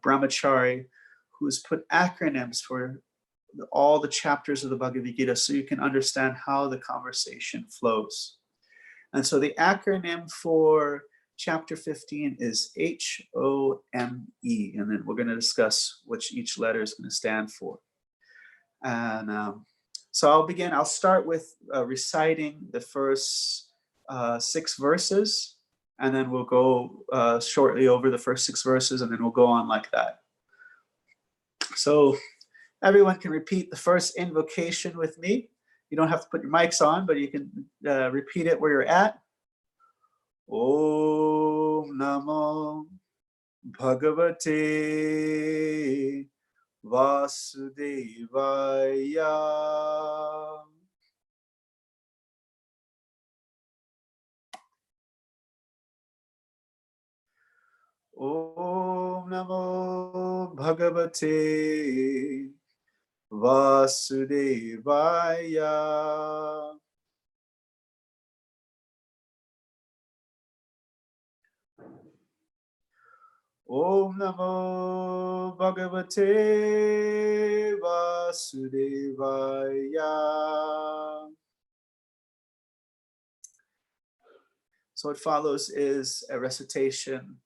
brahmachari who has put acronyms for all the chapters of the Bhagavad Gita so you can understand how the conversation flows. And so the acronym for chapter 15 is HOME, and then we're going to discuss which each letter is going to stand for. And so I'll start with reciting the first 6 verses, and then we'll go shortly over the first 6 verses, and then we'll go on like that. So everyone can repeat the first invocation with me. You don't have to put your mics on, but you can repeat it where you're at. Om Namo Bhagavate Vasudevaya. Om Namo Bhagavate Vasudevaya. Om Namo Bhagavate Vasudevaya. So what follows is a recitation,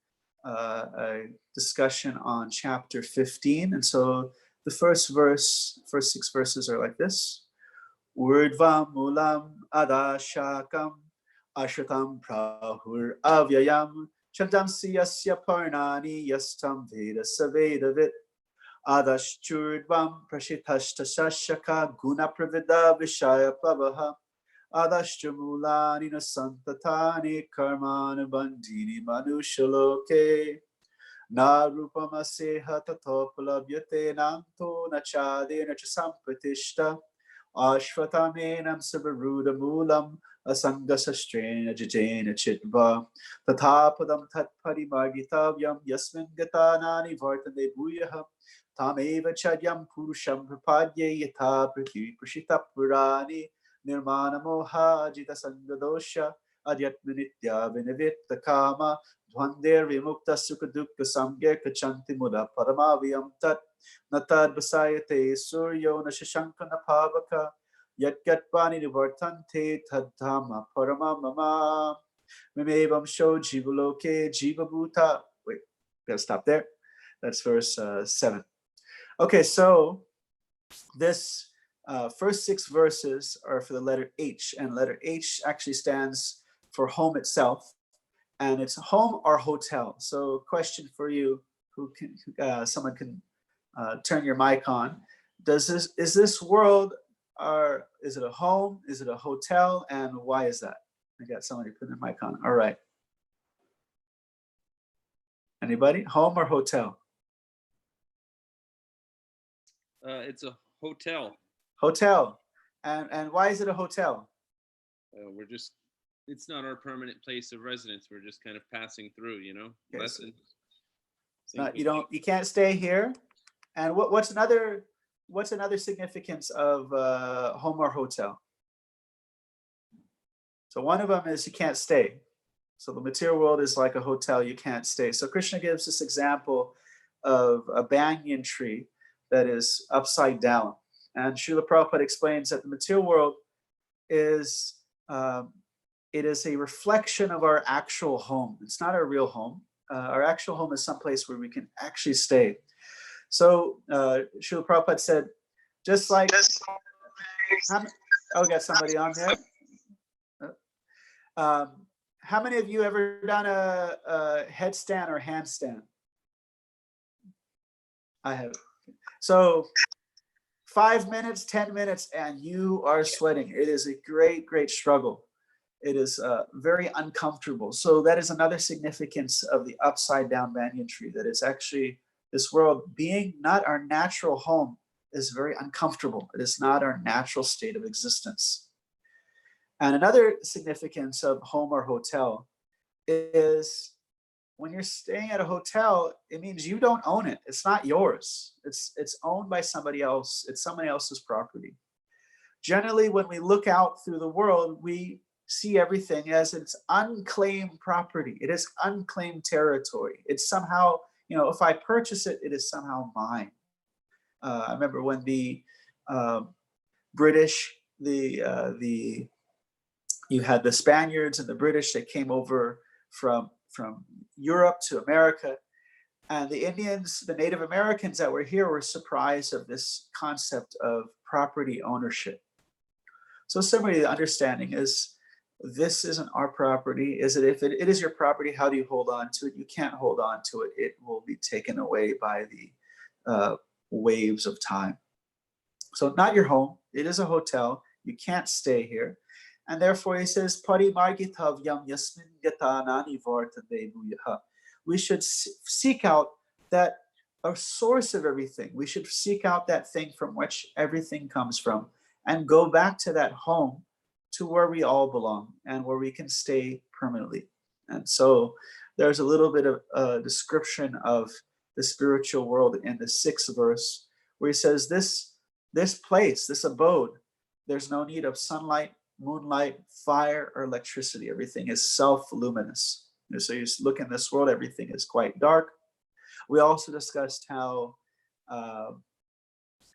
a discussion on chapter 15. And so the first 6 verses are like this. Urdvam mulam adashakam ashratam prahur avyayam Chandam siyasya parnani yastam veda savedavit Adaschurdvam prashitashta shashaka guna pravida vishaya pavaha Adashtamulani na santatani karmana bandini manushaloke Na rupamaseha tatopalabhyate nanto nachade nachasampatishta Ashvatamenam sabaruda mulam asangasastrena jajena chitva tathapadam tatparimargitavyam yasmin gatanani vartane bhuyaham tameva chadyam purusham prapadye yatha prashita purani nirmana moha jita sangadosha adyatmanitya vinavita kama dvander vimukta sukha dukkha samgya kachanti muda paramaviyam tat Natad Vasayate Suryo Nashashankana Pavaka Yatgatpani Nivartante Tadhama Paramamama Mimevam Sho Jivaloke Jivabhuta. Wait, gotta stop there. That's verse 7. Okay, so this first 6 verses are for the letter H, and letter H actually stands for home itself, and it's home or hotel. So question for you, who can someone can turn your mic on. Is this world, or is it a home? Is it a hotel? And why is that? I got somebody putting their mic on. All right. Anybody? Home or hotel? It's a hotel. Hotel. And why is it a hotel? It's not our permanent place of residence. We're just kind of passing through, you know. Okay, so you can't stay here. And what's another significance of home or hotel? So one of them is you can't stay. So the material world is like a hotel, you can't stay. So Krishna gives this example of a banyan tree that is upside down. And Srila Prabhupada explains that the material world is it is a reflection of our actual home. It's not our real home. Our actual home is someplace where we can actually stay. So Srila Prabhupada said, just like, we got somebody on there. How many of you ever done a headstand or handstand? I have. So 5 minutes, 10 minutes, and you are sweating. It is a great, great struggle. It is very uncomfortable. So that is another significance of the upside down banyan tree, that it's actually this world being not our natural home is very uncomfortable. It is not our natural state of existence. And another significance of home or hotel is when you're staying at a hotel, it means you don't own it. It's not yours. It's owned by somebody else. It's somebody else's property. Generally, when we look out through the world, we see everything as its unclaimed property. It is unclaimed territory. It's somehow if I purchase it, it is somehow mine. I remember when the British, you had the Spaniards and the British that came over from Europe to America, and the Indians, the Native Americans that were here, were surprised of this concept of property ownership. So similarly, the understanding is, this isn't our property. Is it? If it is your property, how do you hold on to it? You can't hold on to it. It will be taken away by the waves of time. So not your home. It is a hotel. You can't stay here. And therefore he says, Parimargitavyam yasmin yatanani vartade bhuyaha. We should seek out that a source of everything. We should seek out that thing from which everything comes from and go back to that home, to where we all belong and where we can stay permanently. And so there's a little bit of a description of the spiritual world in the 6th verse, where he says, this place, this abode, there's no need of sunlight, moonlight, fire, or electricity. Everything is self-luminous. So you look in this world, everything is quite dark. We also discussed how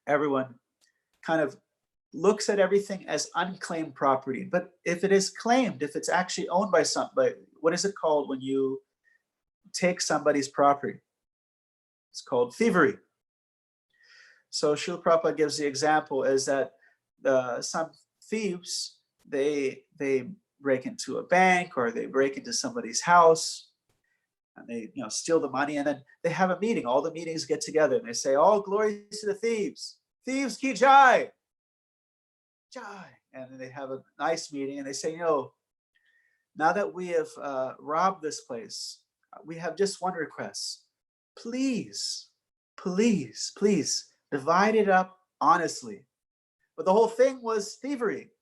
everyone kind of looks at everything as unclaimed property. But if it is claimed, if it's actually owned by somebody, what is it called when you take somebody's property? It's called thievery. So Srila Prabhupada gives the example is that some thieves, they break into a bank, or they break into somebody's house, and they steal the money, and then they have a meeting. All the meetings get together and they say, all glory to the thieves. Thieves ki jai. Jai. And then they have a nice meeting and they say, now that we have robbed this place, we have just one request. Please, please, please divide it up honestly. But the whole thing was thievery.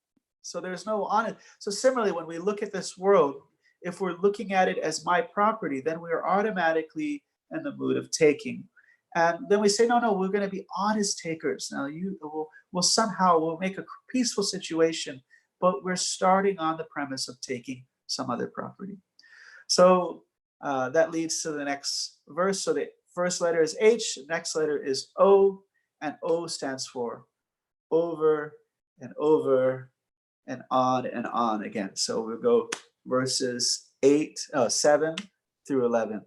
So there's no honest. So similarly, when we look at this world, if we're looking at it as my property, then we are automatically in the mood of taking. And then we say, no, we're going to be honest takers. Now we'll make a peaceful situation, but we're starting on the premise of taking some other property. So that leads to the next verse. So the first letter is H, the next letter is O, and O stands for over and over and on again. So we'll go verses 7 through 11.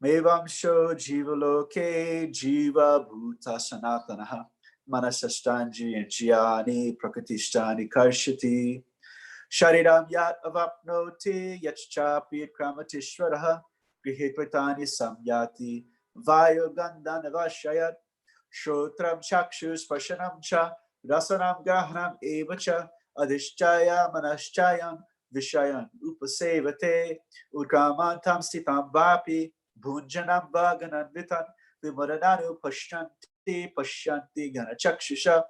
Mevamsho jiva loke jiva bhuta sanatanaha manasashtanji and jyani prakritishtani karshati shariram yat avapnoti yachchapi kramatishvaraha grihitvatani samyati vayu gandhanavashayat shotram chakshus pashanam cha rasanam gahnam evacha adhishchaya manashchayam vishayan upasevate urkamantam stitam vapi Bhunjanam Bhagananvitan Vimarananu Pashyanti Gana Chakshusha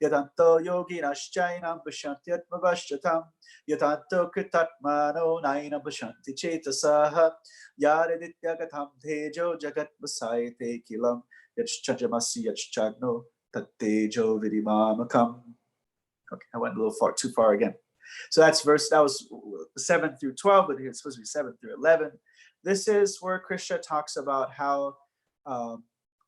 Yadanto Yogi Nashchainam Pashanti Atmavashchatam Yadanto Kritatmano Nainam Pashanti Chetasaha Yaraditya Gatam Tejo Jagat Vasayate Kilam Yachchajamasi Yachchagno Tattejo Vidimamakam. Okay, I went a little too far again. So that was 7 through 12, but it's supposed to be 7 through 11. This is where Krishna talks about how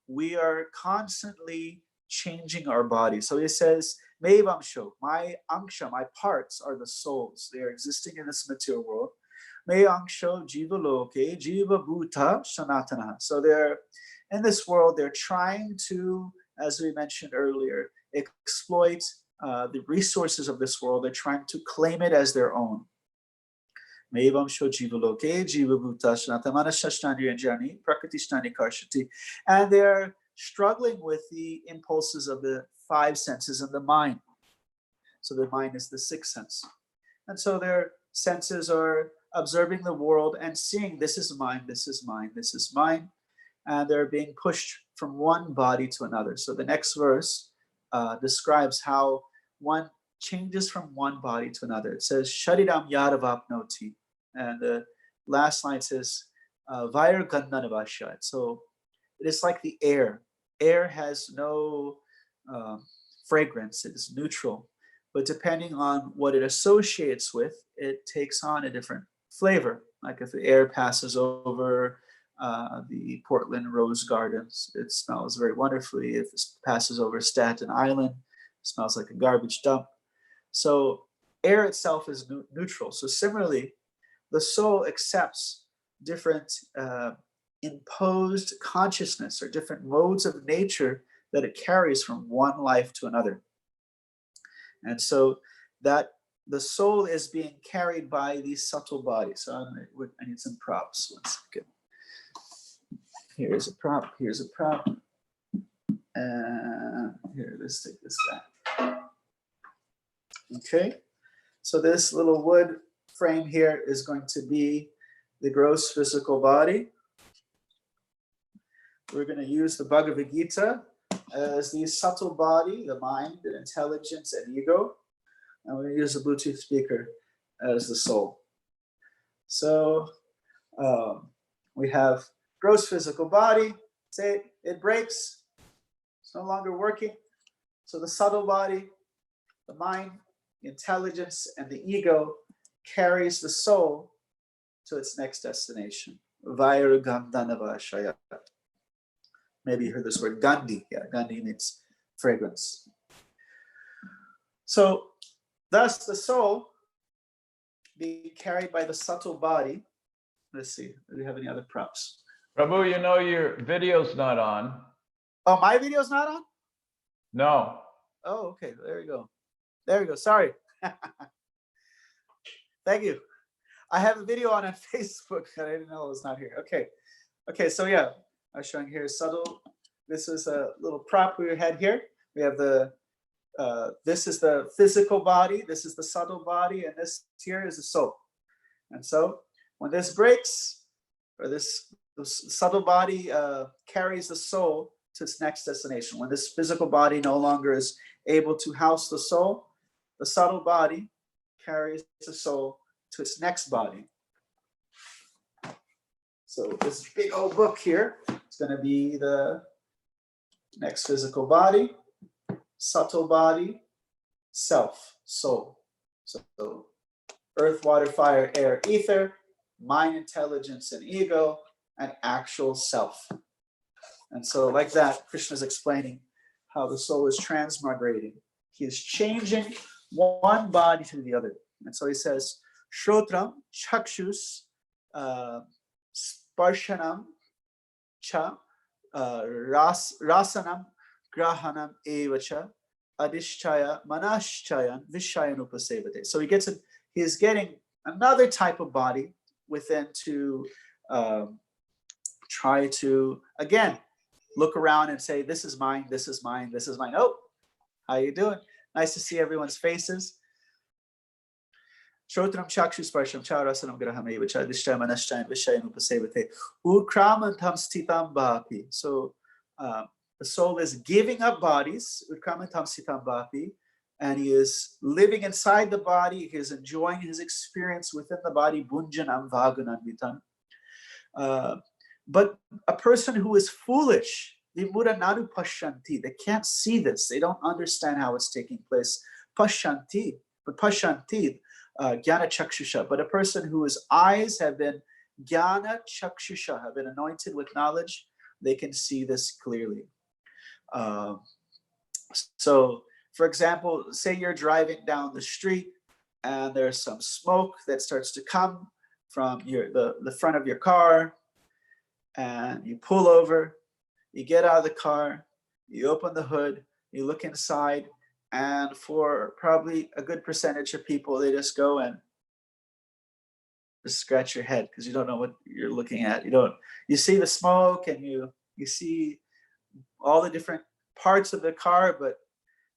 we are constantly changing our body. So he says, Mevamsho, my anksha, my parts are the souls. They are existing in this material world. Me anksho jiva loke, jiva bhuta sanatana. So they're in this world, they're trying to, as we mentioned earlier, exploit the resources of this world. They're trying to claim it as their own. And they're struggling with the impulses of the 5 senses and the mind. So the mind is the 6th sense. And so their senses are observing the world and seeing this is mine, this is mine, this is mine. And they're being pushed from one body to another. So the next verse describes how one changes from one body to another. It says, Sharidam Yadavapnoti. And the last line says, Vair Gandhanavashya. So it is like the air. Air has no fragrance, it is neutral. But depending on what it associates with, it takes on a different flavor. Like if the air passes over the Portland Rose Gardens. It smells very wonderfully. If it passes over Staten Island, it smells like a garbage dump. So air itself is neutral. So similarly, the soul accepts different imposed consciousness or different modes of nature that it carries from one life to another. And so that the soul is being carried by these subtle bodies. So I need some props. 1 second. Here's a prop. Here's a prop. Here, let's take this back. Okay. So this little wood frame here is going to be the gross physical body. We're going to use the Bhagavad Gita as the subtle body, the mind, the intelligence, and ego. And we're going to use the Bluetooth speaker as the soul. So we have gross physical body. Say it breaks. It's no longer working. So the subtle body, the mind, the intelligence, and the ego carries the soul to its next destination. Vairugandhanavashaya. Maybe you heard this word Gandhi. Yeah, Gandhi means fragrance. So thus the soul being carried by the subtle body. Let's see, do we have any other props? Prabhu, you know your video's not on. Oh, my video's not on? No. Oh, okay, there you go. There we go, sorry. Thank you. I have a video on Facebook that I didn't know it was not here. Okay. Okay, so yeah, I was showing here subtle. This is a little prop we had here. We have the, this is the physical body, this is the subtle body, and this here is the soul. And so when this breaks, or this subtle body carries the soul to its next destination. When this physical body no longer is able to house the soul, the subtle body carries the soul to its next body. So this big old book here is going to be the next physical body, subtle body, self, soul. So earth, water, fire, air, ether, mind, intelligence, and ego, and actual self. And so like that, Krishna is explaining how the soul is transmigrating. He is changing one body to the other. And so he says, Shrotram, Chakshus, Sparshanam, Cha, Rasanam, Grahanam, Evacha, Adishchaya, Manashchayan, Vishayan Upasevate. So he is getting another type of body within to try to, again, look around and say, this is mine, this is mine, this is mine. Oh, how you doing? Nice to see everyone's faces. Shrotram Chakshus Parsham Charasanam Graham Evacha Adishchaya Manashchayan Vishayan Upasevate Ukramantam Stitam Bhapi. So the soul is giving up bodies, Ukramantam Stitam Bhapi, and he is living inside the body. He is enjoying his experience within the body, Bunjanam Vagunanvitam. But a person who is foolish, Vimura Pashanti, they can't see this. They don't understand how it's taking place. Pashanti, but Pashanti, Jnana Chakshusha. But a person whose eyes have been Jnana Chakshusha, have been anointed with knowledge, they can see this clearly. So, for example, say you're driving down the street and there's some smoke that starts to come from the front of your car, and you pull over, you get out of the car, you open the hood, you look inside, and for probably a good percentage of people, they just go and just scratch your head because you don't know what you're looking at. You see the smoke and you see all the different parts of the car, but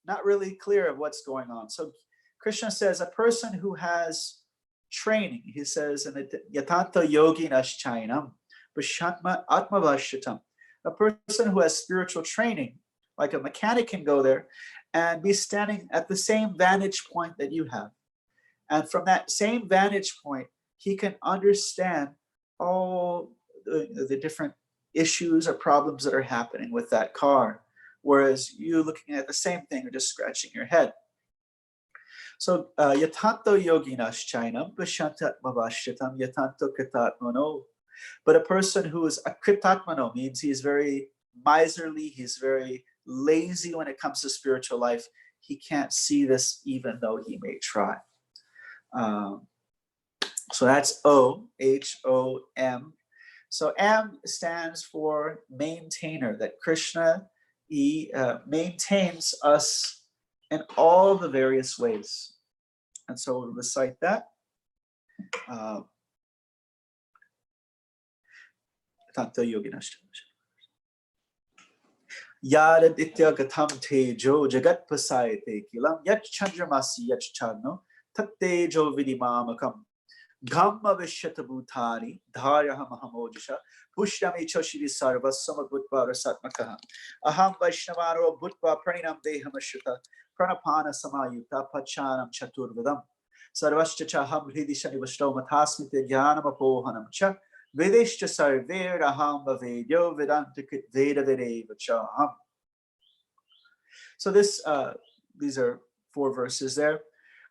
not really clear of what's going on. So Krishna says a person who has training, he says in the Yatanta Yogi Nashchainam, Vishantma Atmavashyatam, a person who has spiritual training, like a mechanic can go there and be standing at the same vantage point that you have. And from that same vantage point, he can understand all the different issues or problems that are happening with that car. Whereas you looking at the same thing or just scratching your head. So yatanto yoginas chainam vishantat mavashyatam yatanto katatmano. But a person who is akritatmano means he is very miserly, he's very lazy when it comes to spiritual life. He can't see this even though he may try. So that's O, H-O-M. So M stands for maintainer, that Krishna, he maintains us in all the various ways. And so we'll recite that. Tanta Yoginashta. Yadaditya gatam tejo jagat pasayate kilam yach chandramasi yach charno tat tejo vidimamakam Gamma Vishatabhutani, Dharyaha Mahamojisha, Pushnami Choshiri Sarva, Samabhutva Rasatmakaha, Aham Vaishnavaro Bhutva Praninam Dehamashita, Pranapana Samayuta, Pachanam Chaturvedam, Sarvashchaham Hridishani Vashtomatasmite Jnanam Apohanam Cha, Vedishcha Sarver Aham Vavedyo Vedantikit Veda Vedevachaham. So these are 4 verses there.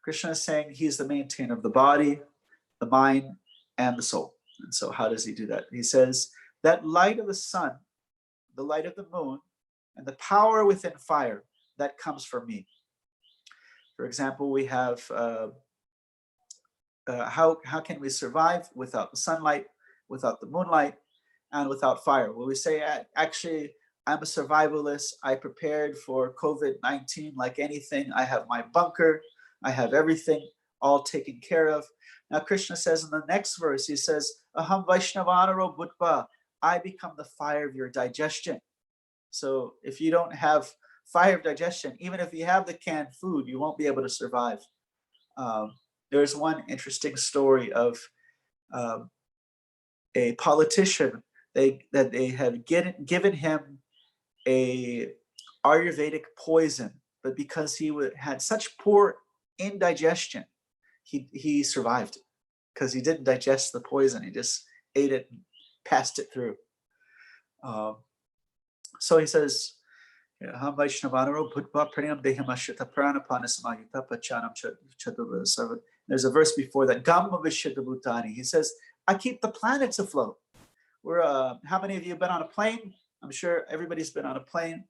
Krishna is saying he's the maintainer of the body, the mind, and the soul. And so how does he do that? He says, that light of the sun, the light of the moon, and the power within fire, that comes from me. For example, we have, how can we survive without the sunlight, without the moonlight, and without fire? Well, we say, actually, I'm a survivalist. I prepared for COVID-19 like anything. I have my bunker. I have everything all taken care of. Now, Krishna says in the next verse, he says, Aham Vaishnavanaro Bhutva, I become the fire of your digestion. So if you don't have fire of digestion, even if you have the canned food, you won't be able to survive. There's one interesting story of a politician that they had given him a Ayurvedic poison, but because he had such poor indigestion, he survived because he didn't digest the poison. He just ate it and passed it through. So he says, there's a verse before that. He says, I keep the planets afloat. How many of you have been on a plane? I'm sure everybody's been on a plane,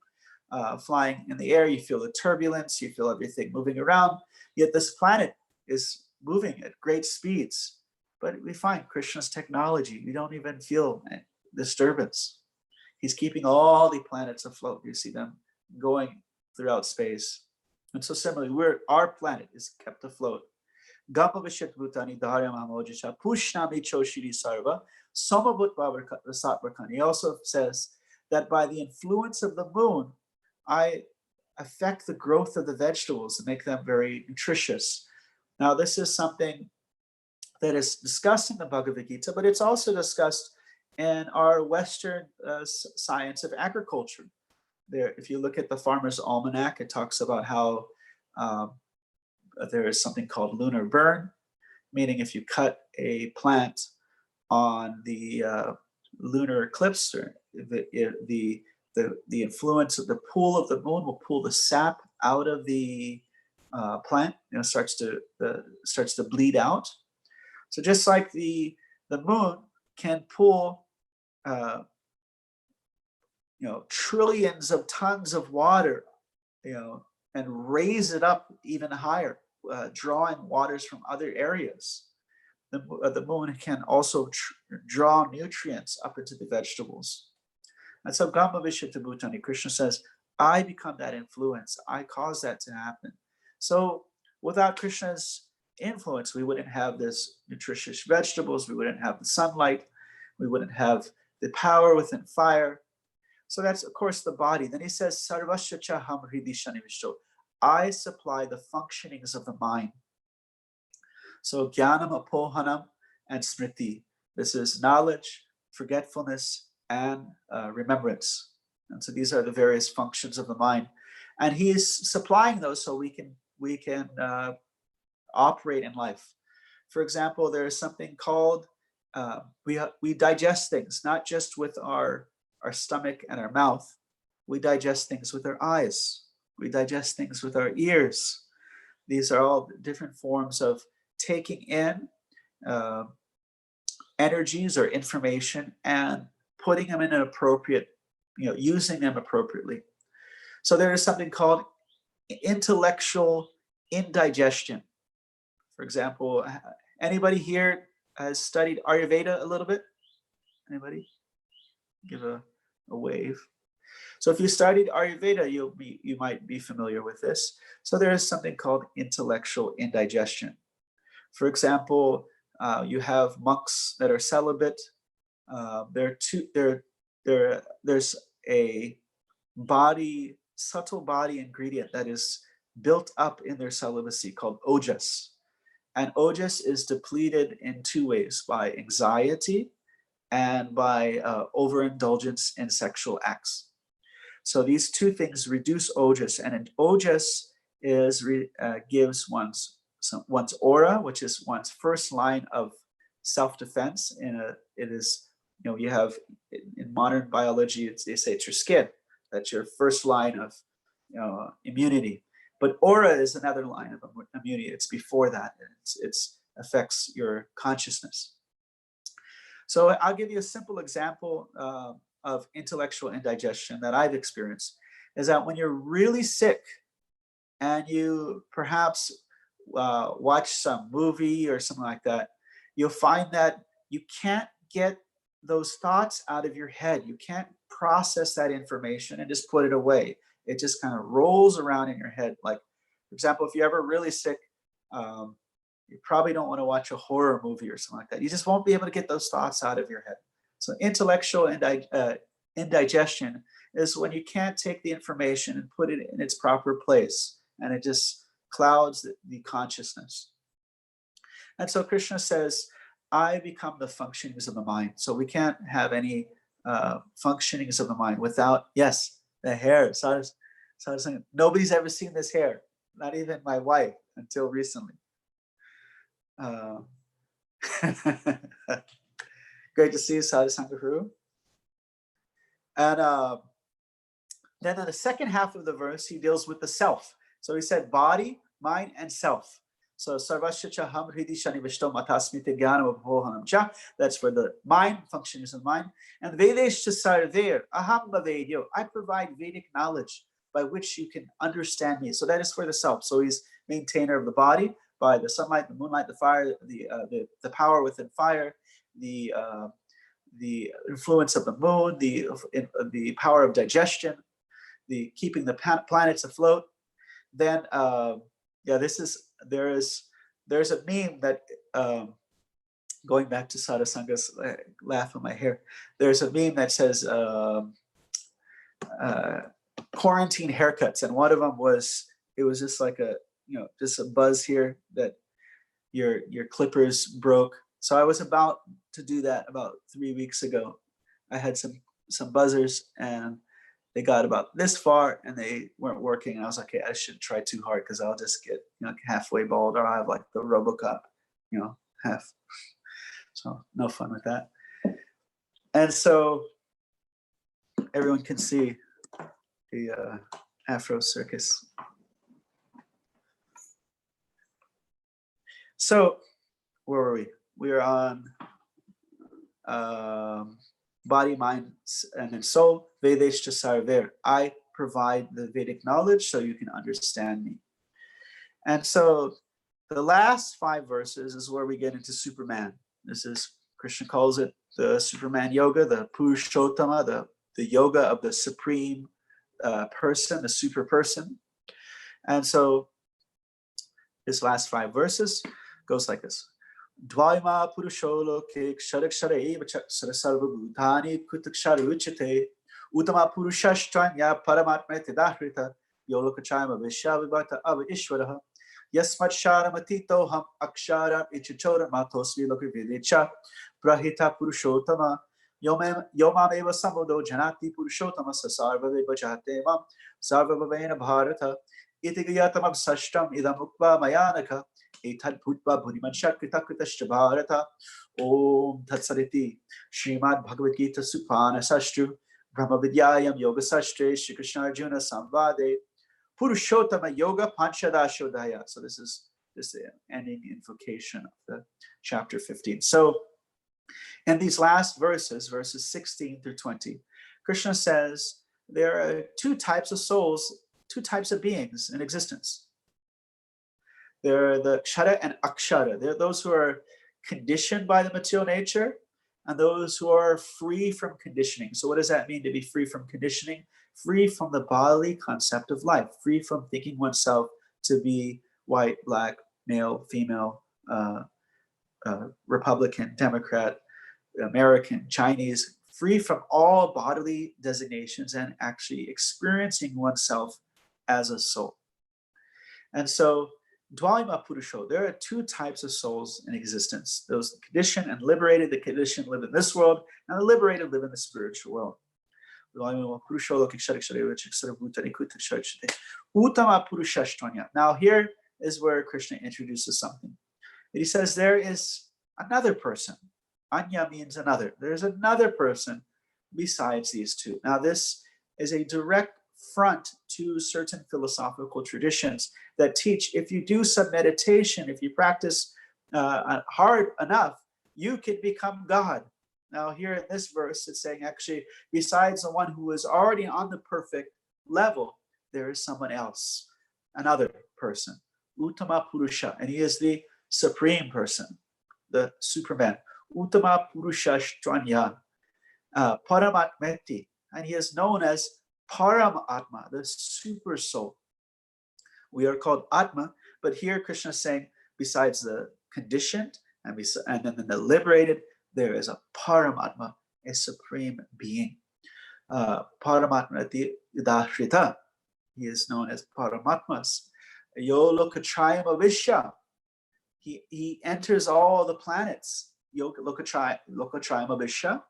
flying in the air. You feel the turbulence, you feel everything moving around. Yet this planet is moving at great speeds. But we find Krishna's technology, we don't even feel disturbance. He's keeping all the planets afloat. You see them going throughout space. And so similarly, our planet is kept afloat. He also says that by the influence of the moon, I affect the growth of the vegetables and make them very nutritious. Now, this is something that is discussed in the Bhagavad Gita, but it's also discussed in our Western science of agriculture. There, if you look at the Farmer's Almanac, it talks about how there is something called lunar burn, meaning if you cut a plant on the lunar eclipse, or the influence of the pull of the moon will pull the sap out of the plant, starts to bleed out. So just like the moon can pull trillions of tons of water, and raise it up even higher, drawing waters from other areas, the moon can also draw nutrients up into the vegetables. And so Brahma Vishuddha Bhutani, Krishna says, I become that influence. I cause that to happen. So without Krishna's influence, we wouldn't have this nutritious vegetables. We wouldn't have the sunlight. We wouldn't have the power within fire. So that's, of course, the body. Then he says, Sarvasya Chaham Hridishani Vishto. I supply the functionings of the mind. So Jnanam, Apohanam, and Smriti. This is knowledge, forgetfulness, and remembrance. And so these are the various functions of the mind. And he is supplying those so we can operate in life. For example, there is something called, we digest things, not just with our stomach and our mouth. We digest things with our eyes. We digest things with our ears. These are all different forms of taking in energies or information and putting them in an appropriate, using them appropriately. So there is something called intellectual indigestion. For example, anybody here has studied Ayurveda a little bit? Anybody? Give a wave. So if you studied Ayurveda, you might be familiar with this. So there is something called intellectual indigestion. For example, you have monks that are celibate. There's a subtle body ingredient that is built up in their celibacy called ojas. And ojas is depleted in two ways, by anxiety and by overindulgence in sexual acts. So these two things reduce ojas, and an ojas gives one's aura, which is one's first line of self-defense. You have in modern biology, they say it's your skin. That's your first line of immunity. But aura is another line of immunity. It's before that. It affects your consciousness. So I'll give you a simple example of intellectual indigestion that I've experienced, is that when you're really sick and you perhaps watch some movie or something like that, you'll find that you can't get those thoughts out of your head. You can't process that information and just put it away. It just kind of rolls around in your head. Like, for example, if you're ever really sick, you probably don't want to watch a horror movie or something like that. You just won't be able to get those thoughts out of your head. So intellectual indigestion is when you can't take the information and put it in its proper place, and it just clouds the consciousness. And so Krishna says, I become the functionings of the mind. So we can't have any functionings of the mind without, yes, the hair. So I was saying, nobody's ever seen this hair, not even my wife until recently. Great to see you, Sadhu Sangha. And then in the second half of the verse, he deals with the self. So he said body, mind, and self. So sarvashachaham hridi shani vishto matasmite jnana vabhohanam cha. That's for the mind, functions of mind. And Vedesh sarver aham bhavedyo. I provide Vedic knowledge by which you can understand me. So that is for the self. So he's maintainer of the body by the sunlight, the moonlight, the fire, the power within fire, the influence of the moon, the power of digestion, the keeping the planets afloat. Then there's a meme that going back to Sadhu Sanga's laugh on my hair. There's a meme that says quarantine haircuts, and one of them was just like just a buzz here that your clippers broke. So I was about to do that about 3 weeks ago. I had some buzzers and they got about this far and they weren't working. And I was like, okay, I shouldn't try too hard because I'll just get halfway bald, or I'll have like the RoboCop, half. So no fun with that. And so everyone can see the Afro circus. So where were we? We are on body, mind, and then soul. Vedeshcha sarver. I provide the Vedic knowledge so you can understand me. And so the last 5 verses is where we get into Superman. This is, Krishna calls it the Superman yoga, the Purushottama, the yoga of the supreme person, the super person. And so this last 5 verses goes like this. Dvaima purusholo ke ksharakshara eva sarva bhutani kutakshara uchate utama purushashtanya paramatma tidahrita yolokachayama vishyavibhata ava ishvaraha yasmat sharamatito ham akshara ichichora matosvi lokavidecha prahita purushottama yomam eva samudo janati purushottama sasarva vibhajate mam sarva bhavena bharata itigayatamam sashtam idam ukva mayanaka Etad Bhutva Bhurimansha Krita Kritashcha Bharata Om Tatsariti Srimad Bhagavad Gita Supana Sastru Brahma Vidyayam Yoga Sastre Shri Krishna Arjuna Samvade Purushottama Yoga Panchadashodaya. So this is the ending invocation of the chapter 15. So In these last verses, verses 16 through 20, Krishna says there are two types of souls, two types of beings in existence. There are the kshara and akshara. There are those who are conditioned by the material nature and those who are free from conditioning. So what does that mean to be free from conditioning? Free from the bodily concept of life, free from thinking oneself to be white, black, male, female, Republican, Democrat, American, Chinese, free from all bodily designations and actually experiencing oneself as a soul. And so, Dvaima Purusho, there are two types of souls in existence. Those conditioned and liberated. The conditioned live in this world, and the liberated live in the spiritual world. Now here is where Krishna introduces something. He says there is another person. Anya means another. There's another person besides these two. Now this is a direct front to certain philosophical traditions that teach if you do some meditation, if you practice hard enough, you can become God. Now here in this verse, it's saying actually, besides the one who is already on the perfect level, there is someone else, another person, Uttama Purusha, and he is the supreme person, the Superman, Uttama Purusha Shtranya, Paramatmeti, and he is known as Paramatma, the super soul. We are called Atma, but here Krishna is saying, besides the conditioned and then the liberated, there is a Paramatma, a supreme being. Paramatma Yudashrita, he is known as Paramatmas. Yo Lokatrayam Avishya, he enters all the planets. Yo Lokatrayam Avishya,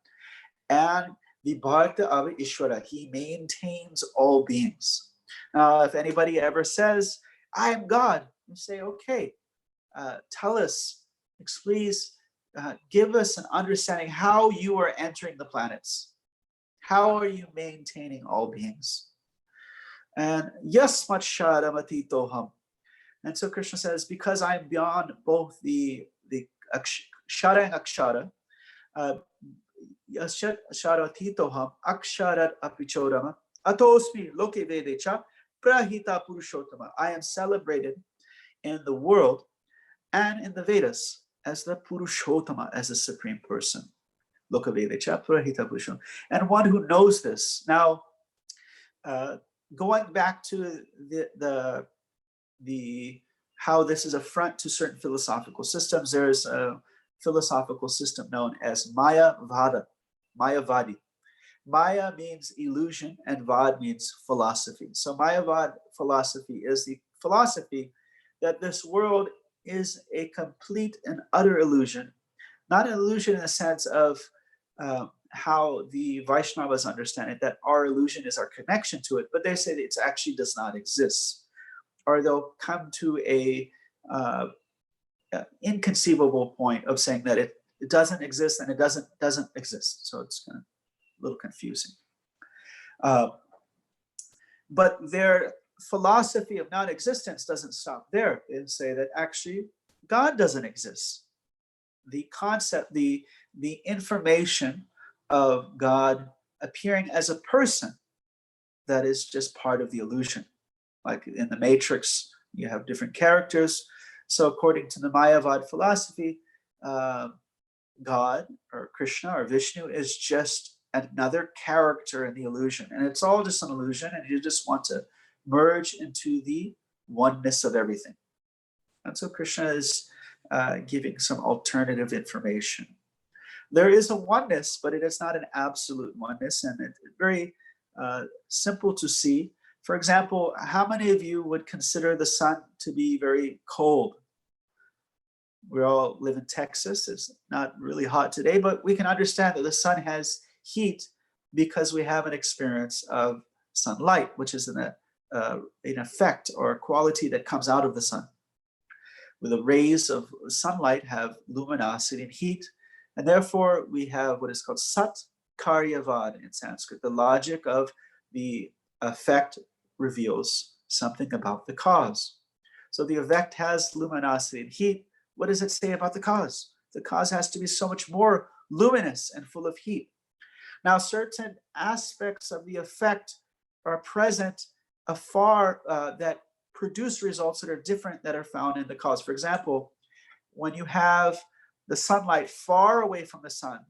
and the Bhakta of Ishvara, he maintains all beings. Now, if anybody ever says, I am God, you say, okay, tell us, please give us an understanding how you are entering the planets. How are you maintaining all beings? And yasmat sharamati toham. And so Krishna says, because I'm beyond both the kshara and akshara, Sharatitoham aksharat apichodama atosmi loke vedecha prahita purushottama. I am celebrated in the world and in the Vedas as the Purushottama, as the supreme person. Loka vedecha prahita purushottama. And one who knows this. Now, going back to the how this is a front to certain philosophical systems, there's a philosophical system known as Mayavadi. Maya means illusion and Vad means philosophy. So Mayavad philosophy is the philosophy that this world is a complete and utter illusion. Not an illusion in the sense of how the Vaishnavas understand it, that our illusion is our connection to it, but they say that it actually does not exist. Or they'll come to a inconceivable point of saying that it doesn't exist and it doesn't exist. So it's kind of a little confusing. But their philosophy of non-existence doesn't stop there. They say that actually God doesn't exist. The concept, the information of God appearing as a person, that is just part of the illusion. Like in the Matrix, you have different characters. So according to the Mayavad philosophy, God or Krishna or Vishnu is just another character in the illusion. And it's all just an illusion, and you just want to merge into the oneness of everything. And so Krishna is giving some alternative information. There is a oneness, but it is not an absolute oneness, and it's very simple to see. For example, how many of you would consider the sun to be very cold? We all live in Texas. It's not really hot today, but we can understand that the sun has heat because we have an experience of sunlight, which is an effect or a quality that comes out of the sun. Where the rays of sunlight have luminosity and heat, and therefore we have what is called sat karyavad in Sanskrit. The logic of the effect reveals something about the cause. So the effect has luminosity and heat. What does it say about the cause? The cause has to be so much more luminous and full of heat. Now, certain aspects of the effect are present afar that produce results that are different that are found in the cause. For example, when you have the sunlight far away from the sun,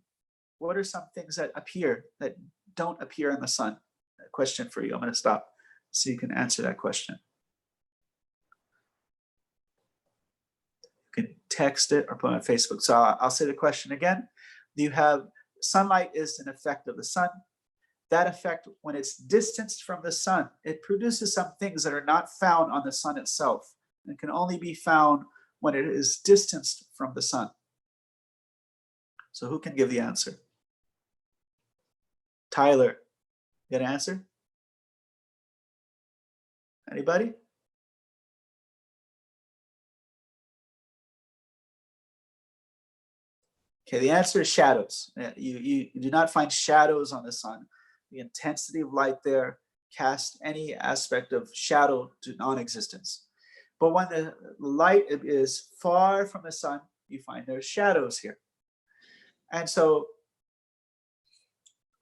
what are some things that appear that don't appear in the sun? A question for you. I'm going to stop so you can answer that question. You can text it or put it on Facebook. So I'll say the question again. You have sunlight is an effect of the sun. That effect, when it's distanced from the sun, it produces some things that are not found on the sun itself and can only be found when it is distanced from the sun. So who can give the answer? Tyler, you got an answer? Anybody? Okay, the answer is shadows. You do not find shadows on the sun. The intensity of light there casts any aspect of shadow to non-existence. But when the light is far from the sun, you find there's shadows here. And so,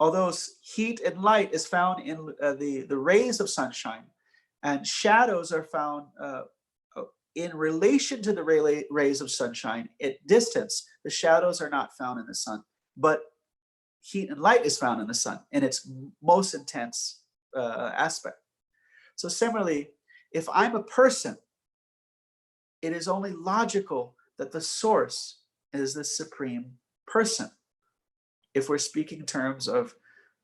although heat and light is found in the rays of sunshine, and shadows are found in relation to the rays of sunshine at distance, the shadows are not found in the sun. But heat and light is found in the sun in its most intense aspect. So similarly, if I'm a person, it is only logical that the source is the supreme person. If we're speaking in terms of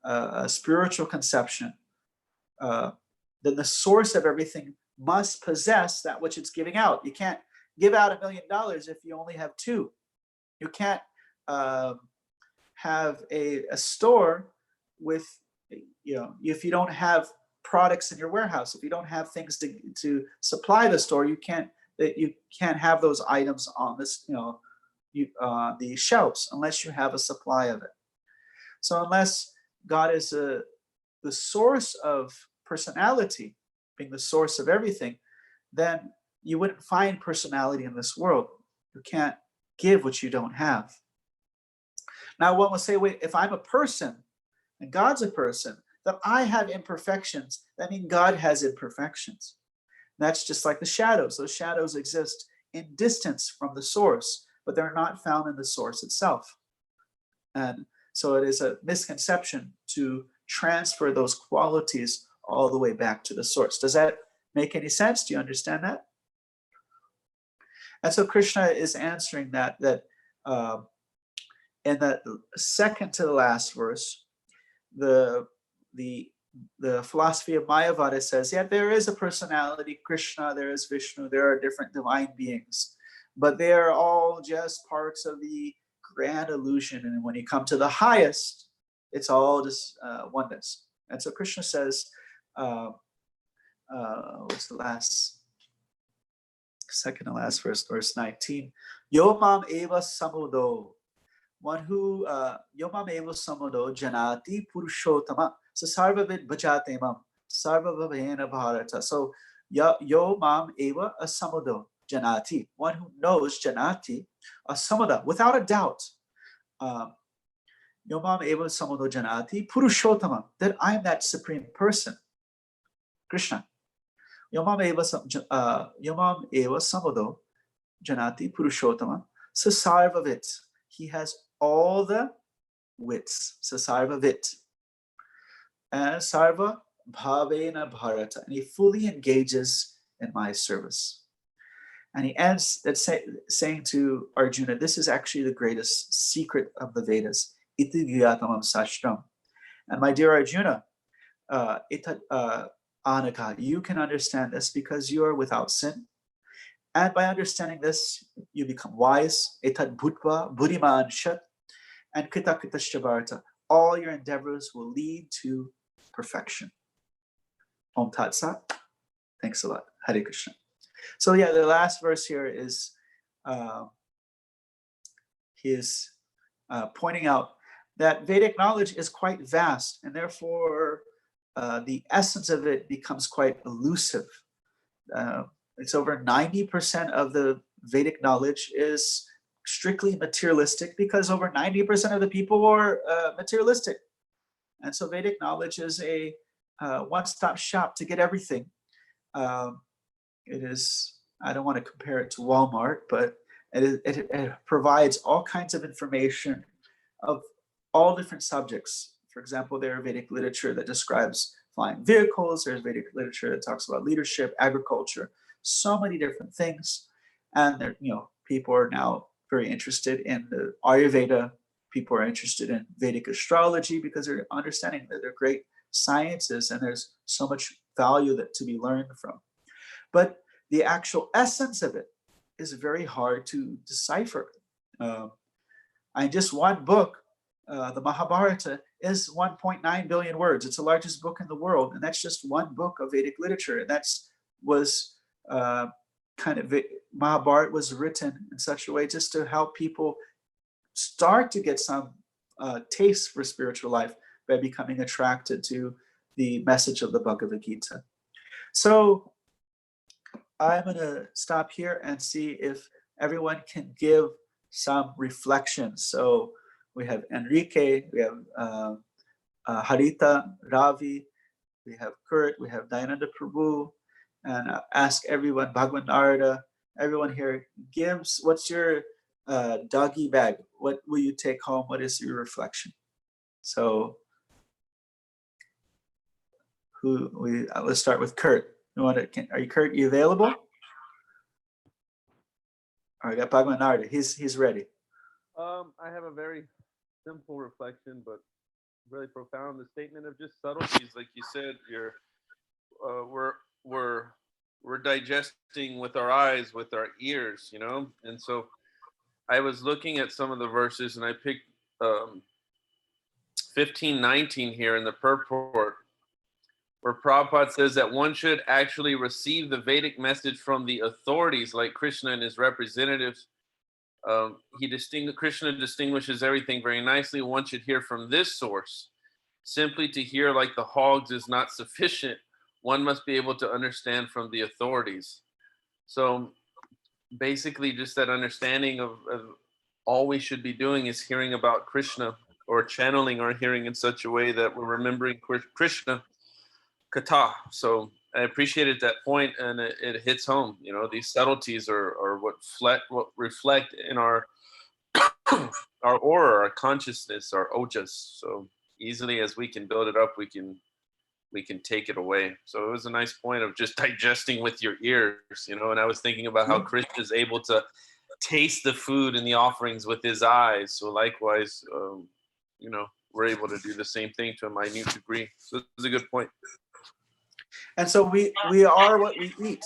a spiritual conception, then the source of everything must possess that which it's giving out. You can't give out $1 million if you only have two. You can't have a store with, if you don't have products in your warehouse, if you don't have things to supply the store, you can't have those items on this, the shelves unless you have a supply of it. So unless God is the source of personality, being the source of everything, then you wouldn't find personality in this world. You can't give what you don't have. Now one will say, wait, if I'm a person and God's a person, then I have imperfections. That means God has imperfections. And that's just like the shadows. Those shadows exist in distance from the source, but they're not found in the source itself. And so it is a misconception to transfer those qualities all the way back to the source. Does that make any sense? Do you understand that? And so Krishna is answering that in the second to the last verse, the philosophy of Mayavada says, yeah, there is a personality, Krishna, there is Vishnu, there are different divine beings, but they are all just parts of the grand illusion. And when you come to the highest, it's all just oneness. And so Krishna says, what's the second to last verse, verse 19, Yo mam eva samudo, one who Yo mam eva samudo janati purushottama sarvavid bhajate mam sarvabhavena bharata. So yo mam eva asamudo janati, one who knows janati asamada, without a doubt. Yo mam eva samudo janati purushottama, that I am that supreme person, Krishna. Yomam eva samudo janati purushottama sasarvavit. He has all the wits, sasarvavit. And sarva bhavena bharata. And he fully engages in my service. And he ends that saying to Arjuna, this is actually the greatest secret of the Vedas. Iti gyatamam sastram. And my dear Arjuna, Anaka, you can understand this because you are without sin. And by understanding this, you become wise. Etad bhutva buddhiman shat. And kita shtavarta. All your endeavors will lead to perfection. Om Tat Sat. Thanks a lot. Hare Krishna. So yeah, the last verse here is he is pointing out that Vedic knowledge is quite vast, and therefore the essence of it becomes quite elusive. It's over 90% of the Vedic knowledge is strictly materialistic, because over 90% of the people were materialistic. And so Vedic knowledge is a one-stop shop to get everything. It is, I don't want to compare it to Walmart, but it provides all kinds of information of all different subjects. For example, there's Vedic literature that describes flying vehicles. There's Vedic literature that talks about leadership, agriculture, so many different things. And there, people are now very interested in the Ayurveda. People are interested in Vedic astrology because they're understanding that they're great sciences and there's so much value that to be learned from. But the actual essence of it is very hard to decipher. And just one book, the Mahabharata, is 1.9 billion words. It's the largest book in the world, and that's just one book of Vedic literature. And Mahabharata was written in such a way just to help people start to get some taste for spiritual life by becoming attracted to the message of the Bhagavad Gita. So I'm going to stop here and see if everyone can give some reflections. So we have Enrique, we have Harita, Ravi, we have Kurt, we have Nityananda Prabhu, and ask everyone, Bhagwan Narada, everyone here gives, what's your doggy bag? What will you take home? What is your reflection? So let's start with Kurt. Kurt, you available? All right, got Bhagwan Narada. He's ready. I have a very simple reflection, but really profound. The statement of just subtleties, like you said, we're digesting with our eyes, with our ears, And so I was looking at some of the verses, and I picked 15:19 here in the purport, where Prabhupada says that one should actually receive the Vedic message from the authorities like Krishna and his representatives. Krishna distinguishes everything very nicely. One should hear from this source. Simply to hear like the hogs is not sufficient. One must be able to understand from the authorities. So basically just that understanding of all we should be doing is hearing about Krishna, or channeling our hearing in such a way that we're remembering Krishna Katha. So I appreciated that point, and it hits home. These subtleties are what reflect in our our aura, our consciousness, our ojas. So easily as we can build it up, we can take it away. So it was a nice point of just digesting with your ears, And I was thinking about how Krishna is able to taste the food and the offerings with his eyes. So likewise, we're able to do the same thing to a minute degree. So it was a good point. And so we are what we eat.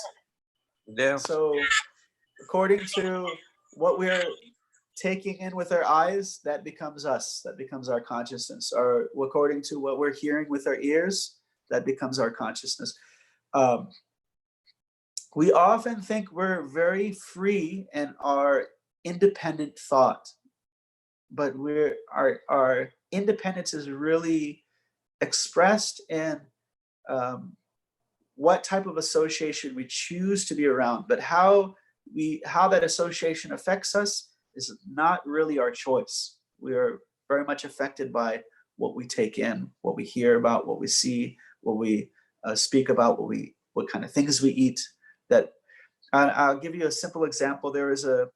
Yeah. So according to what we're taking in with our eyes, that becomes us. That becomes our consciousness. Or according to what we're hearing with our ears, that becomes our consciousness. We often think we're very free in our independent thought, but our independence is really expressed in what type of association we choose to be around. But how that association affects us is not really our choice. We are very much affected by what we take in, what we hear about, what we see, what we speak about, what kind of things we eat. I'll give you a simple example. There is a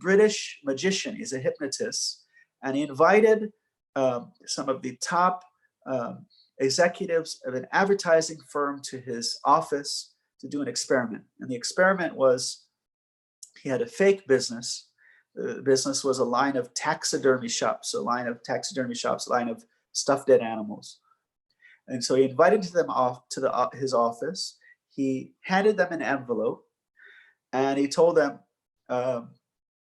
British magician. He's a hypnotist, and he invited some of the top executives of an advertising firm to his office to do an experiment. And the experiment was, he had a fake business. The business was a line of taxidermy shops, a line of stuffed dead animals. And so he invited them off to his office. He handed them an envelope, and he told them,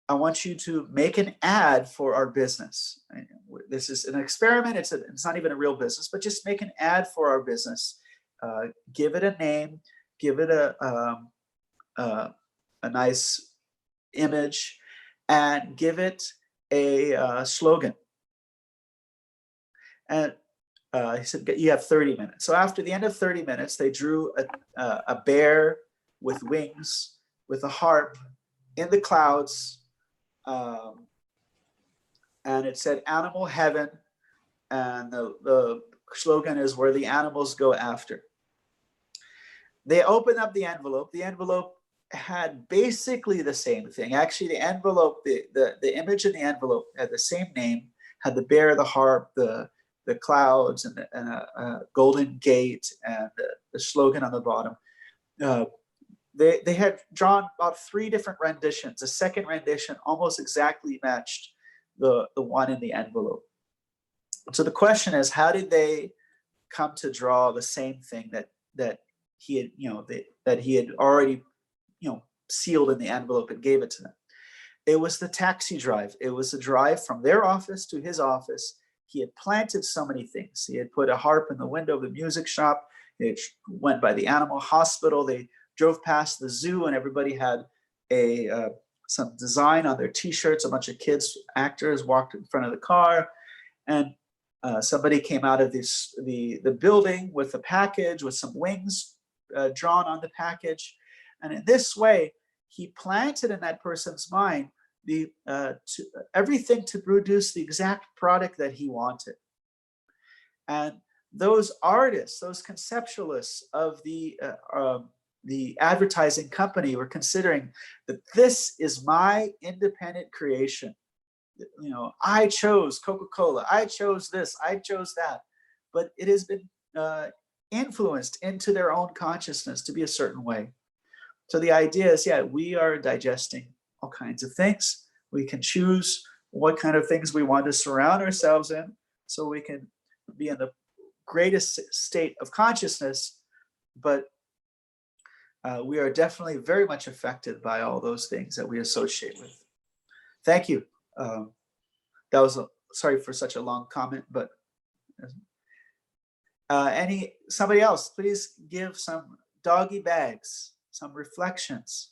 I want you to make an ad for our business. This is an experiment. It's not even a real business, but just make an ad for our business. Give it a name, give it a nice image, and give it a slogan. And he said, you have 30 minutes. So after the end of 30 minutes, they drew a bear with wings, with a harp in the clouds, and it said animal heaven, and the slogan is where the animals go after. They opened up the envelope. The envelope had basically the same thing. Actually, the envelope, the image in the envelope had the same name, had the bear, the harp, the clouds, and a golden gate, and the slogan on the bottom. They had drawn about 3 different renditions. The second rendition almost exactly matched the one in the envelope. So the question is, how did they come to draw the same thing that he had, that he had already, sealed in the envelope and gave it to them? It was the taxi drive. It was the drive from their office to his office. He had planted so many things. He had put a harp in the window of the music shop. It went by the animal hospital. They drove past the zoo, and everybody had some design on their T-shirts. A bunch of kids, actors, walked in front of the car, and somebody came out of the building with a package with some wings drawn on the package. And in this way, he planted in that person's mind everything to produce the exact product that he wanted. And those artists, those conceptualists of the advertising company were considering that this is my independent creation. I chose Coca-Cola, I chose this, I chose that, but it has been influenced into their own consciousness to be a certain way. So the idea is, we are digesting all kinds of things. We can choose what kind of things we want to surround ourselves in, so we can be in the greatest state of consciousness, but we are definitely very much affected by all those things that we associate with. Thank you. That was sorry for such a long comment, but somebody else, please give some doggy bags, some reflections,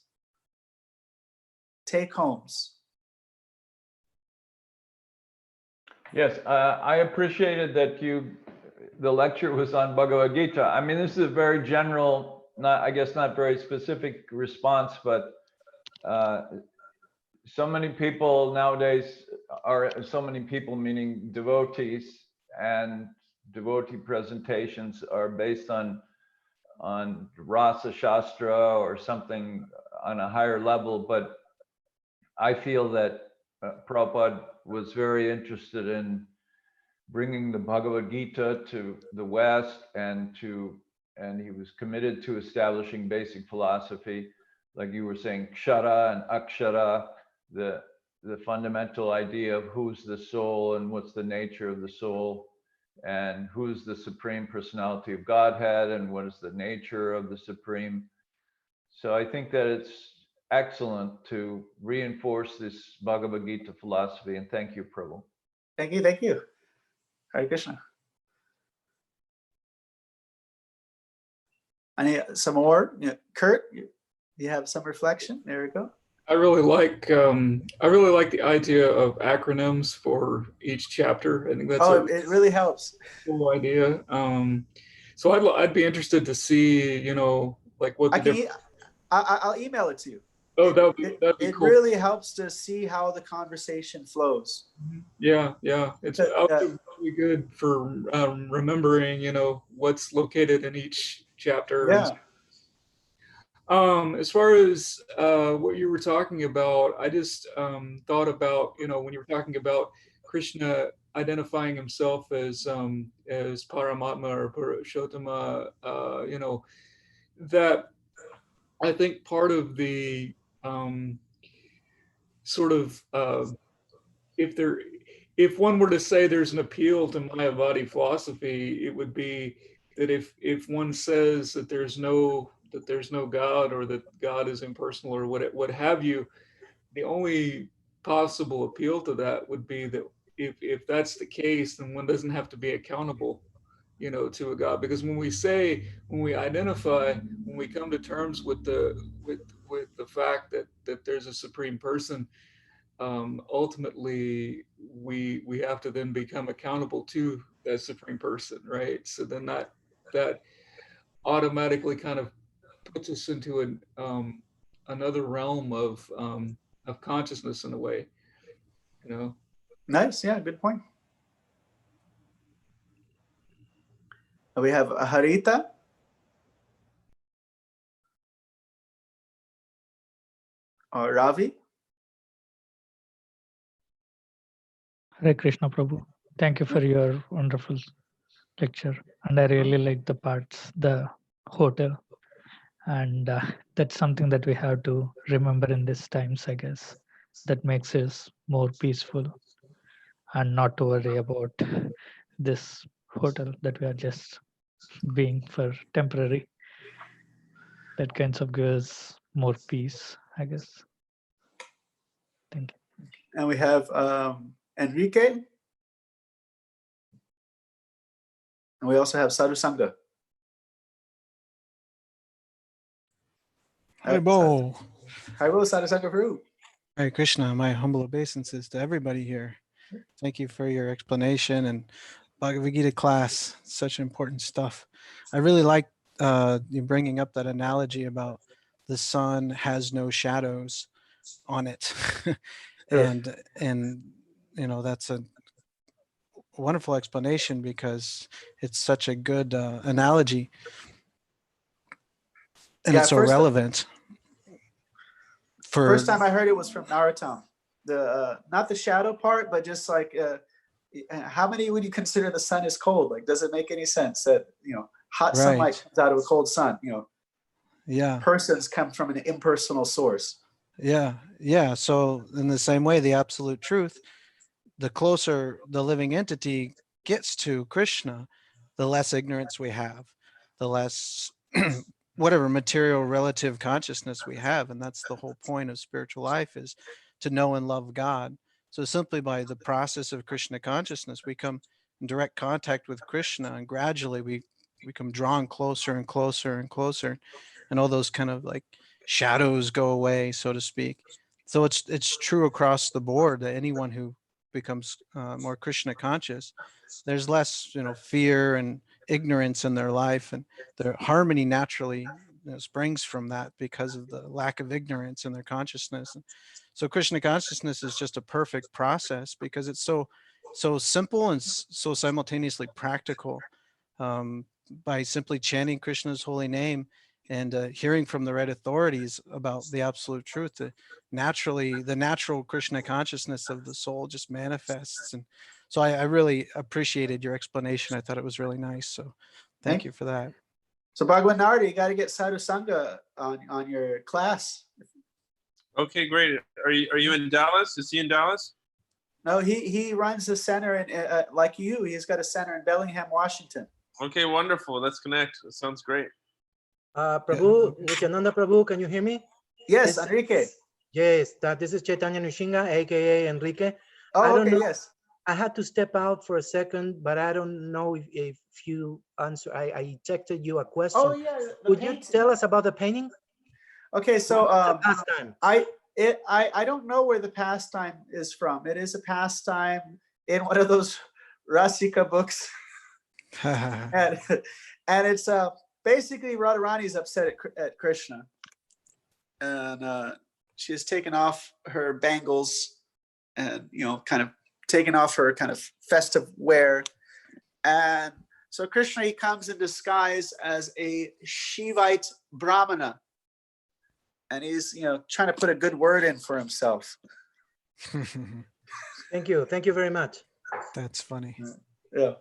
take homes. Yes, I appreciated that the lecture was on Bhagavad Gita. I mean, this is a very general, I guess not very specific response, but so many people nowadays so many people, meaning devotees, and devotee presentations are based on Rasa Shastra or something on a higher level. But I feel that Prabhupada was very interested in bringing the Bhagavad Gita to the West, and he was committed to establishing basic philosophy, like you were saying, kshara and akshara, the fundamental idea of who's the soul and what's the nature of the soul, and who's the Supreme Personality of Godhead and what is the nature of the Supreme. So I think that it's excellent to reinforce this Bhagavad Gita philosophy, and thank you, Prabhu. Thank you. Hare Krishna. Some more? Kurt, you have some reflection? There we go. I really like the idea of acronyms for each chapter. I think that's it really helps. Cool idea. So I'd be interested to see, like what I'll email it to you. Oh, that'd be cool. It really helps to see how the conversation flows. Yeah. It's really good for remembering, what's located in each chapter. Yeah. As far as what you were talking about, I just thought about, when you were talking about Krishna identifying himself as Paramatma or Purushottama, that I think part of the if one were to say there's an appeal to Mayavadi philosophy, it would be that if one says that there's no God, or that God is impersonal, or what have you, the only possible appeal to that would be that if that's the case, then one doesn't have to be accountable, to a God. Because when we identify, when we come to terms with the fact that there's a supreme person, ultimately we have to then become accountable to that supreme person, right? So then that automatically kind of puts us into another realm of consciousness in a way. you know. Nice. Yeah, good point. We have Harita. Or Ravi. Hare Krishna Prabhu. Thank you for your wonderful lecture. And I really like the parts, the hotel. And that's something that we have to remember in these times, I guess. That makes us more peaceful and not to worry about this hotel that we are just being for temporary. That kinds of gives more peace, I guess. Thank you. And we have Enrique. And we also have Sadhu Sangha. Haribo. Haribo, Sadhu Sangha Prabhu. Hare Krishna, my humble obeisances to everybody here. Thank you for your explanation and Bhagavad Gita class, such important stuff. I really like you bringing up that analogy about the sun has no shadows on it. and you know, that's a wonderful explanation because it's such a good analogy and it's so relevant. First time I heard it was from Narottam. The not the shadow part, but just like how many would you consider the sun is cold? Like, does it make any sense that, you know, hot sunlight comes out of a cold sun? You know, yeah, persons come from an impersonal source. Yeah. So in the same way, the absolute truth, the closer the living entity gets to Krishna, the less ignorance we have, the less whatever material relative consciousness we have. And that's the whole point of spiritual life, is to know and love God. So simply by the process of Krishna consciousness, we come in direct contact with Krishna, and gradually we become drawn closer and closer and closer, and all those kind of like shadows go away, so to speak. So it's true across the board that anyone who becomes more Krishna conscious, there's less, you know, fear and ignorance in their life, and their harmony naturally, you know, springs from that because of the lack of ignorance in their consciousness. And so Krishna consciousness is just a perfect process because it's so simple and so simultaneously practical. By simply chanting Krishna's holy name and hearing from the right authorities about the absolute truth, naturally the natural Krishna consciousness of the soul just manifests. And so I really appreciated your explanation. I thought it was really nice. So thank you for that. So Bhagwan Nardi, you got to get Sadhu Sangha on your class. Okay, great. Are you in Dallas? Is he in Dallas? No, he runs the center in like you. He's got a center in Bellingham, Washington. Okay, wonderful. Let's connect. That sounds great. Prabhu, Nityananda Prabhu, can you hear me? Yes, Enrique. Yes, this is Chaitanya Nushinga, aka Enrique. Oh, I don't okay, know. yes. I had to step out for a second, but I don't know if you answer. I texted you a question. Oh yeah. Would you tell us about the painting? Okay, so pastime. I don't know where the pastime is from. It is a pastime in one of those Rasika books. and it's basically Radharani's upset at Krishna, and she has taken off her bangles and, you know, kind of taken off her kind of festive wear, and so Krishna, he comes in disguise as a Shivite Brahmana, and he's, you know, trying to put a good word in for himself. Thank you very much. That's funny. Yeah.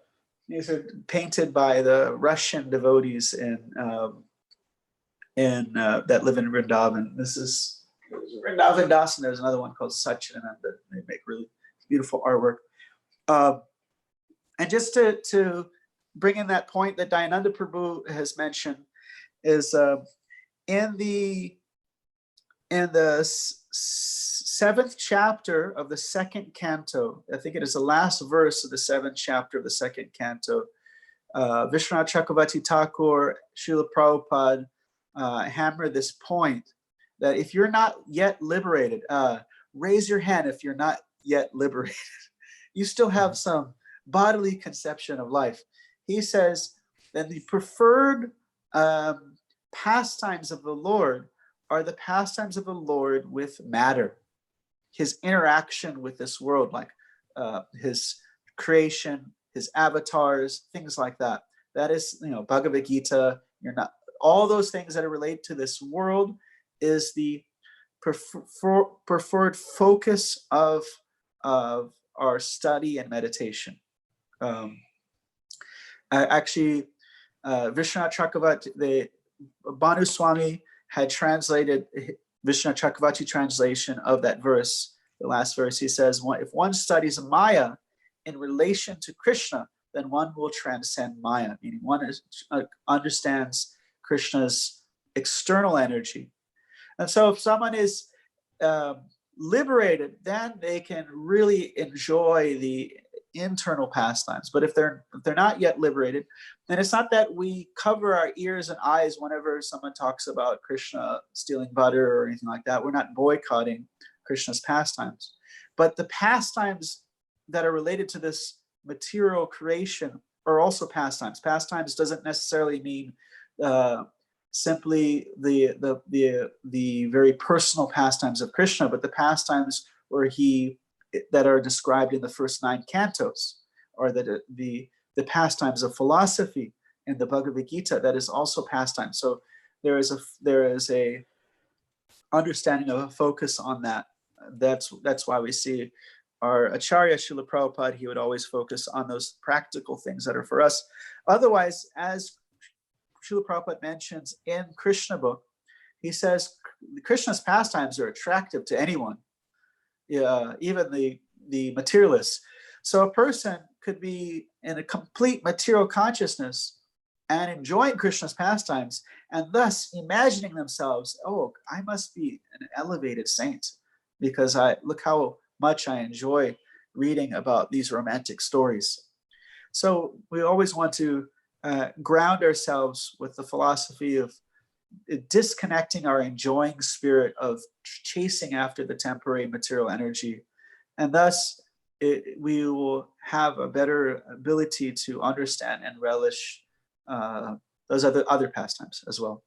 These are painted by the Russian devotees in that live in Vrindavan. This is Vrindavan Das, and there's another one called Satchidananda. They make really beautiful artwork. And just to bring in that point that Dayananda Prabhu has mentioned is in the 7th chapter of the 2nd canto, I think it is the last verse of the 7th chapter of the 2nd canto, Vishwanath Chakravarti Thakur, Srila Prabhupada hammer this point that if you're not yet liberated, raise your hand if you're not yet liberated. You still have some bodily conception of life. He says that the preferred pastimes of the Lord are the pastimes of the Lord with matter. his interaction with this world, like his creation, his avatars, things like that. That is, Bhagavad Gita. All those things that are related to this world is the preferred focus of our study and meditation. Actually, Vishwanath Chakravarti, the Bhanu Swami had translated Vishwanath Chakravarti translation of that verse, the last verse. He says, if one studies Maya in relation to Krishna, then one will transcend Maya, meaning one understands Krishna's external energy. And so if someone is liberated, then they can really enjoy the internal pastimes. But if they're not yet liberated, then it's not that we cover our ears and eyes whenever someone talks about Krishna stealing butter or anything like that. We're not boycotting Krishna's pastimes. But the pastimes that are related to this material creation are also pastimes. Pastimes doesn't necessarily mean simply the very personal pastimes of Krishna, but the pastimes that are described in the first 9 cantos, or the pastimes of philosophy in the Bhagavad Gita, that is also pastime. So there is a understanding of a focus on that. That's why we see our Acharya Srila Prabhupada, he would always focus on those practical things that are for us. Otherwise, as Srila Prabhupada mentions in Krishna book, he says Krishna's pastimes are attractive to anyone, even the materialists. So a person could be in a complete material consciousness and enjoying Krishna's pastimes, and thus imagining themselves, oh, I must be an elevated saint because look how much I enjoy reading about these romantic stories. So we always want to ground ourselves with the philosophy of disconnecting our enjoying spirit of chasing after the temporary material energy, and thus we will have a better ability to understand and relish those other pastimes as well.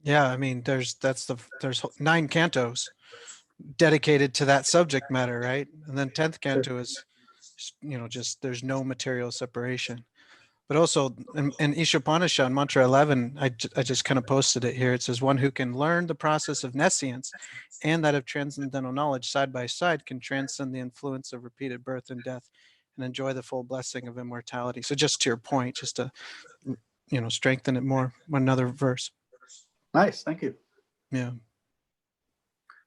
Yeah, I mean, there's 9 cantos dedicated to that subject matter, right? And then 10th canto is, just there's no material separation. But also in Ishopanishad, mantra 11, I just kind of posted it here. It says, one who can learn the process of nescience and that of transcendental knowledge side by side can transcend the influence of repeated birth and death and enjoy the full blessing of immortality. So just to your point, just to, strengthen it more, another verse. Nice, thank you. Yeah.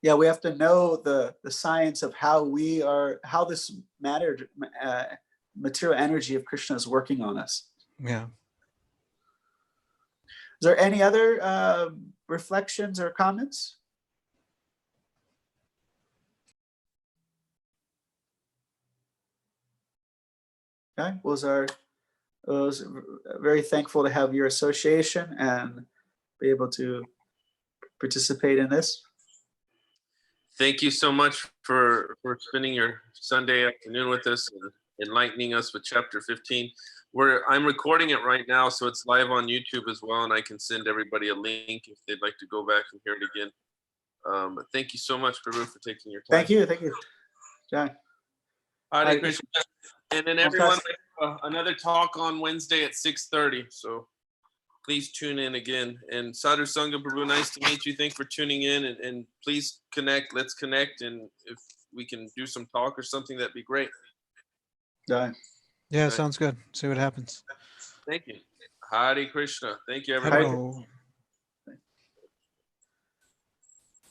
Yeah, we have to know the science of how this material energy of Krishna is working on us. Yeah. Is there any other reflections or comments? Okay, was very thankful to have your association and be able to participate in this. Thank you so much for spending your Sunday afternoon with us and enlightening us with chapter 15. I'm recording it right now, so it's live on YouTube as well, and I can send everybody a link if they'd like to go back and hear it again. But thank you so much, Prabhu, for taking your time. Thank you, John. Hare Krishna. And then everyone, another talk on Wednesday at 6:30. So please tune in again. And Sadhu Sangha, Prabhu, nice to meet you. Thanks for tuning in. And please connect. Let's connect. And if we can do some talk or something, that'd be great. Yeah, sounds good. See what happens. Thank you. Hare Krishna. Thank you, everybody. Hello.